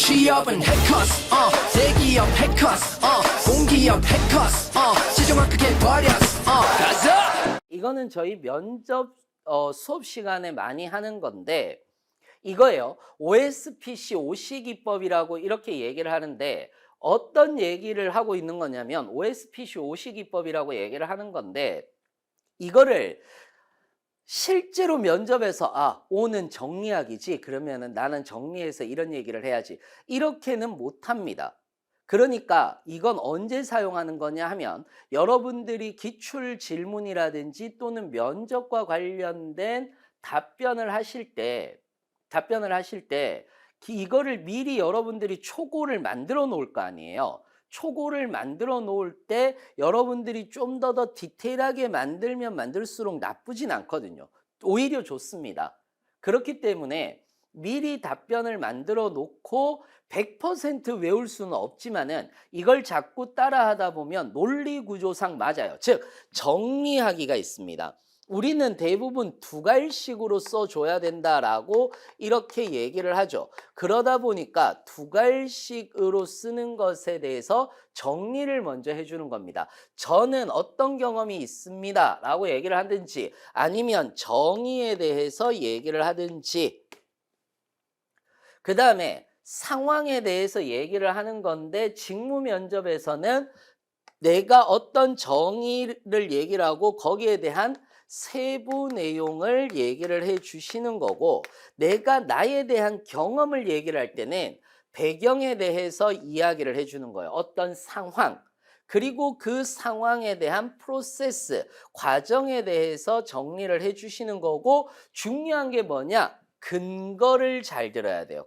취업은 해커스 대기업 해커스 공기업 해커스 최종합격해 버렸어 가자. 이거는 저희 면접 수업 시간에 많이 하는 건데 이거예요. OSPC 오시기법이라고 이렇게 얘기를 하는데 어떤 얘기를 하고 있는 거냐면 OSPC 오시기법이라고 얘기를 하는 건데 이거를 실제로 면접에서 O는 정리하기지 그러면은 나는 정리해서 이런 얘기를 해야지 이렇게는 못합니다. 그러니까 이건 언제 사용하는 거냐 하면 여러분들이 기출 질문이라든지 또는 면접과 관련된 답변을 하실 때 이거를 미리 여러분들이 초고를 만들어 놓을 거 아니에요. 초고를 만들어 놓을 때 여러분들이 좀 더 디테일하게 만들면 만들수록 나쁘진 않거든요. 오히려 좋습니다. 그렇기 때문에 미리 답변을 만들어 놓고 100% 외울 수는 없지만은 이걸 자꾸 따라 하다 보면 논리 구조상 맞아요. 즉 정리하기가 있습니다. 우리는 대부분 두갈식으로 써줘야 된다라고 이렇게 얘기를 하죠. 그러다 보니까 두갈식으로 쓰는 것에 대해서 정리를 먼저 해주는 겁니다. 저는 어떤 경험이 있습니다 라고 얘기를 하든지 아니면 정의에 대해서 얘기를 하든지 그 다음에 상황에 대해서 얘기를 하는 건데 직무 면접에서는 내가 어떤 정의를 얘기를 하고 거기에 대한 세부 내용을 얘기를 해 주시는 거고 내가 나에 대한 경험을 얘기를 할 때는 배경에 대해서 이야기를 해 주는 거예요. 어떤 상황 그리고 그 상황에 대한 프로세스, 과정에 대해서 정리를 해 주시는 거고 중요한 게 뭐냐? 근거를 잘 들어야 돼요.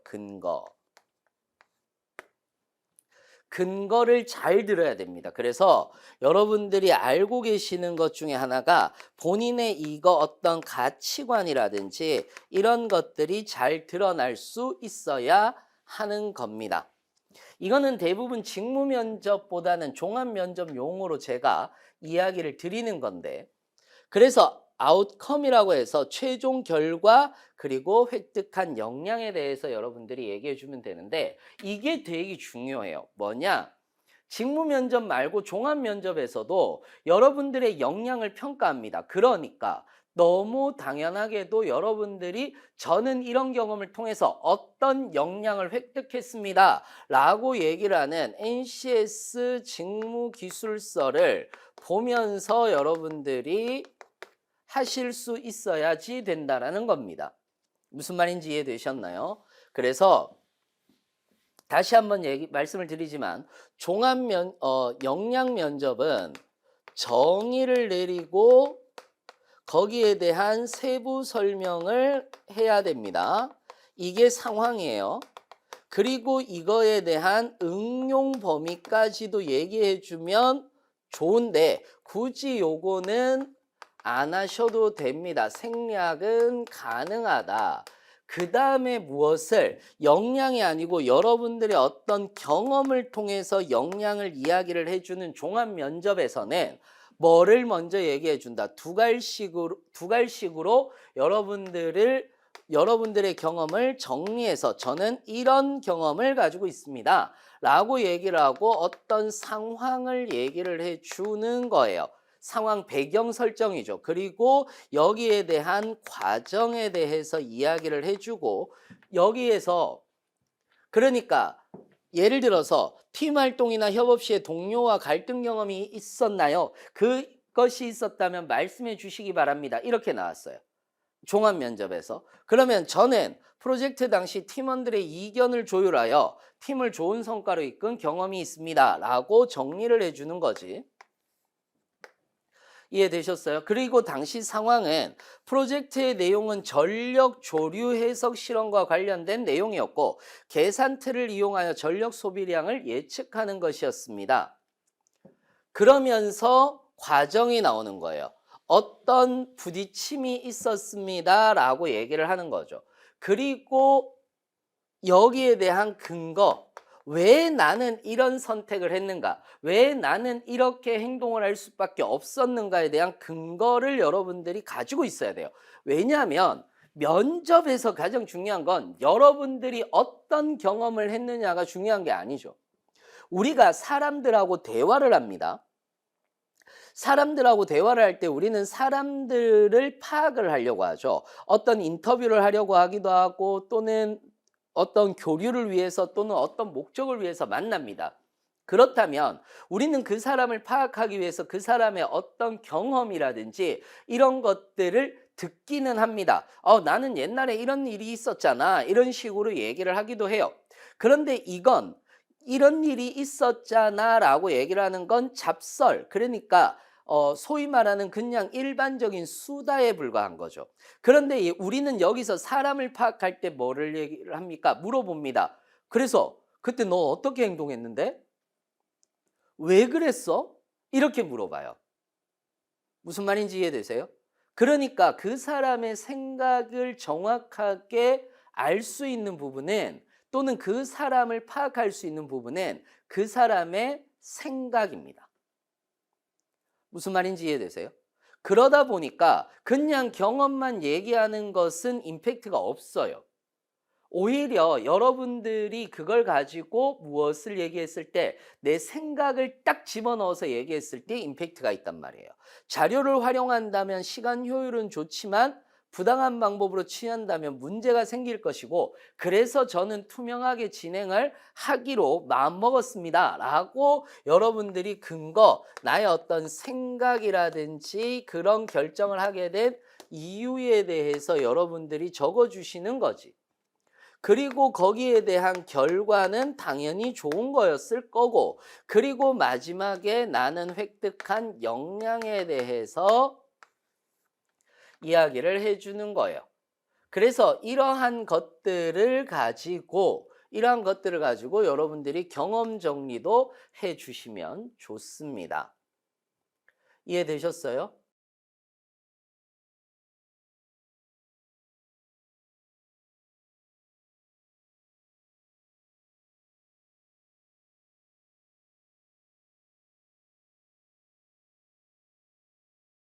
근거를 잘 들어야 됩니다. 그래서 여러분들이 알고 계시는 것 중에 하나가 본인의 이거 어떤 가치관이라든지 이런 것들이 잘 드러날 수 있어야 하는 겁니다. 이거는 대부분 직무 면접보다는 종합 면접 용어로 제가 이야기를 드리는 건데 그래서 아웃컴이라고 해서 최종 결과 그리고 획득한 역량에 대해서 여러분들이 얘기해 주면 되는데 이게 되게 중요해요. 뭐냐? 직무 면접 말고 종합 면접에서도 여러분들의 역량을 평가합니다. 그러니까 너무 당연하게도 여러분들이 저는 이런 경험을 통해서 어떤 역량을 획득했습니다 라고 얘기를 하는 NCS 직무기술서를 보면서 여러분들이 하실 수 있어야지 된다라는 겁니다. 무슨 말인지 이해되셨나요? 그래서 다시 한번 말씀을 드리지만 역량 면접은 정의를 내리고 거기에 대한 세부 설명을 해야 됩니다. 이게 상황이에요. 그리고 이거에 대한 응용 범위까지도 얘기해 주면 좋은데 굳이 요거는 안 하셔도 됩니다. 생략은 가능하다. 그 다음에 무엇을 역량이 아니고 여러분들의 어떤 경험을 통해서 역량을 이야기를 해주는 종합 면접에서는 뭐를 먼저 얘기해 준다. 두갈식으로 여러분들의 경험을 정리해서 저는 이런 경험을 가지고 있습니다. 라고 얘기를 하고 어떤 상황을 얘기를 해 주는 거예요. 상황 배경 설정이죠. 그리고 여기에 대한 과정에 대해서 이야기를 해주고 여기에서 그러니까 예를 들어서 팀 활동이나 협업 시에 동료와 갈등 경험이 있었나요? 그것이 있었다면 말씀해 주시기 바랍니다. 이렇게 나왔어요. 종합 면접에서. 그러면 저는 프로젝트 당시 팀원들의 이견을 조율하여 팀을 좋은 성과로 이끈 경험이 있습니다. 라고 정리를 해주는 거지. 이해되셨어요? 그리고 당시 상황은 프로젝트의 내용은 전력 조류 해석 실험과 관련된 내용이었고 계산 틀을 이용하여 전력 소비량을 예측하는 것이었습니다. 그러면서 과정이 나오는 거예요. 어떤 부딪힘이 있었습니다 라고 얘기를 하는 거죠. 그리고 여기에 대한 근거 왜 나는 이런 선택을 했는가? 왜 나는 이렇게 행동을 할 수밖에 없었는가에 대한 근거를 여러분들이 가지고 있어야 돼요. 왜냐하면 면접에서 가장 중요한 건 여러분들이 어떤 경험을 했느냐가 중요한 게 아니죠. 우리가 사람들하고 대화를 합니다. 사람들하고 대화를 할 때 우리는 사람들을 파악을 하려고 하죠. 어떤 인터뷰를 하려고 하기도 하고 또는 어떤 교류를 위해서 또는 어떤 목적을 위해서 만납니다. 그렇다면 우리는 그 사람을 파악하기 위해서 그 사람의 어떤 경험이라든지 이런 것들을 듣기는 합니다. 나는 옛날에 이런 일이 있었잖아. 이런 식으로 얘기를 하기도 해요. 그런데 이건 이런 일이 있었잖아 라고 얘기를 하는 건 잡설, 그러니까 소위 말하는 그냥 일반적인 수다에 불과한 거죠. 그런데 우리는 여기서 사람을 파악할 때 뭐를 얘기를 합니까? 물어봅니다. 그래서 그때 너 어떻게 행동했는데? 왜 그랬어? 이렇게 물어봐요. 무슨 말인지 이해되세요? 그러니까 그 사람의 생각을 정확하게 알 수 있는 부분은 또는 그 사람을 파악할 수 있는 부분은 그 사람의 생각입니다. 무슨 말인지 이해되세요? 그러다 보니까 그냥 경험만 얘기하는 것은 임팩트가 없어요. 오히려 여러분들이 그걸 가지고 무엇을 얘기했을 때 내 생각을 딱 집어넣어서 얘기했을 때 임팩트가 있단 말이에요. 자료를 활용한다면 시간 효율은 좋지만 부당한 방법으로 취한다면 문제가 생길 것이고, 그래서 저는 투명하게 진행을 하기로 마음먹었습니다 라고 여러분들이 근거, 나의 어떤 생각이라든지 그런 결정을 하게 된 이유에 대해서 여러분들이 적어주시는 거지. 그리고 거기에 대한 결과는 당연히 좋은 거였을 거고, 그리고 마지막에 나는 획득한 역량에 대해서 이야기를 해주는 거예요. 그래서 이러한 것들을 가지고 여러분들이 경험 정리도 해주시면 좋습니다. 이해되셨어요?